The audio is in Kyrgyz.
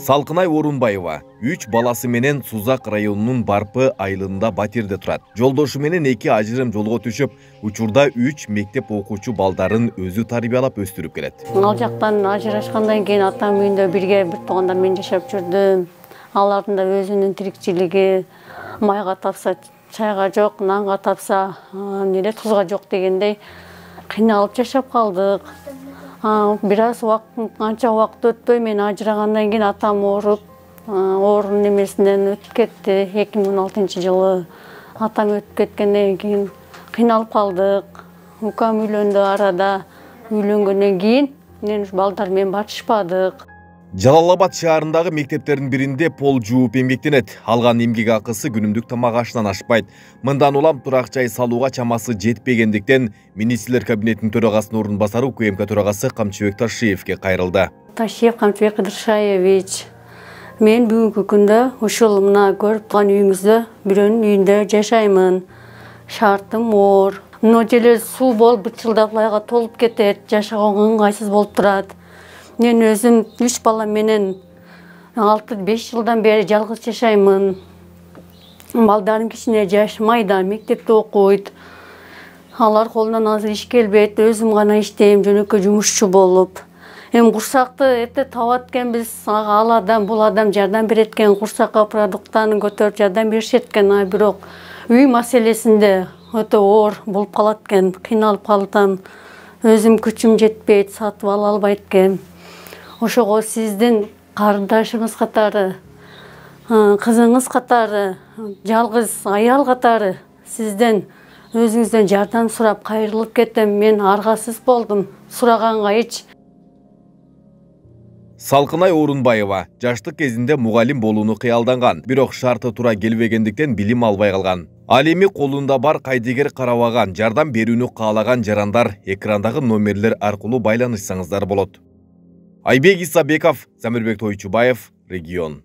Салкынай Орунбаева 3 баласы менен Сузак районунун Барпы айылында батирде турат. Жолдошу менен 2 ажырым жолго түшүп, учурда 3 мектеп окуучу балдарын өзү тарбиялап өстүрүп келет. Ал жактан ажырашкандан кийин атам үйүндө бирге бир туугандар менен жашап жүрдүм. Алардын да өзүнүн тирикчилиги, майга тапса чайга жок, нанга тапса тузга жок дегендей кыйналып жашап калдык. Бир аз канча убакыт өтпөй мен ажырагандан кийин атам ооруп, оорунун немесинен өтүп кетти. 2016-жылы атам өтүп кеткенден кийин кыйналып калдык. Укам үйлөндү арада. Үйлөнгөндөн кийин мен балдар менен батышпадык. Жалал-Абад шаарындагы мектептердин биринде пол жууп эмгектенет. Алган эмгек акысы күнүмдүк тамак ашынан ашпайт. Мындан улам турак жай салууга чамасы жетпегендиктен министрлер кабинетинин төрагасынын орун басары УКМК төрагасы Камчыбек Ташиевке кайрылды. Ташиев Камчыбек Кыдыршаевич, мен бүгүнкү күндө ушул мына көрүп турган үйүңүздө бирөөнүн үйүндө жашаймын. Шартым оор. Мына жерде суу болуп бытчылдап лайга толуп кетет, жашаганга ыңгайсыз болуп турат. Мен өзүм 3 бала менен 6-5 жылдан бери жалгыз жашаймын. Балдарым кичине жашмай да мектепте окуйт. Алар колунан азыр иш келбейт, өзүм гана иштейм, жөнөкөй жумушчу болуп. Курсакты эрте табат экенбиз, ал адам, бул адам жардам берет экен, курсакка продуктаны көтөрүп жардам беришет экен, бирок үй маселесинде өтө оор болуп калат экен, кыйналып калдым. Өзүм күчүм жетпейт, сатып ала албайт экен. Ошого сиздин карындашыңыз катары, кызыңыз катары, жалгыз аял катары сизден өзүңүздөн жардам сурап кайрылып кетем. Мен аргасыз болдум, сураганга эч. Салкынай Орунбаева жаштык кезинде мугалим болууну кыялданган, бирок шарты туура келбегендиктен билим албай калган. Ал эми колунда бар кайдыгер карабаган, жардам берүүнү каалаган жарандар экрандагы номерлер аркылуу байланышсаңыздар болот. Айбек Исабеков, Замирбек Тойчубаев, Регион.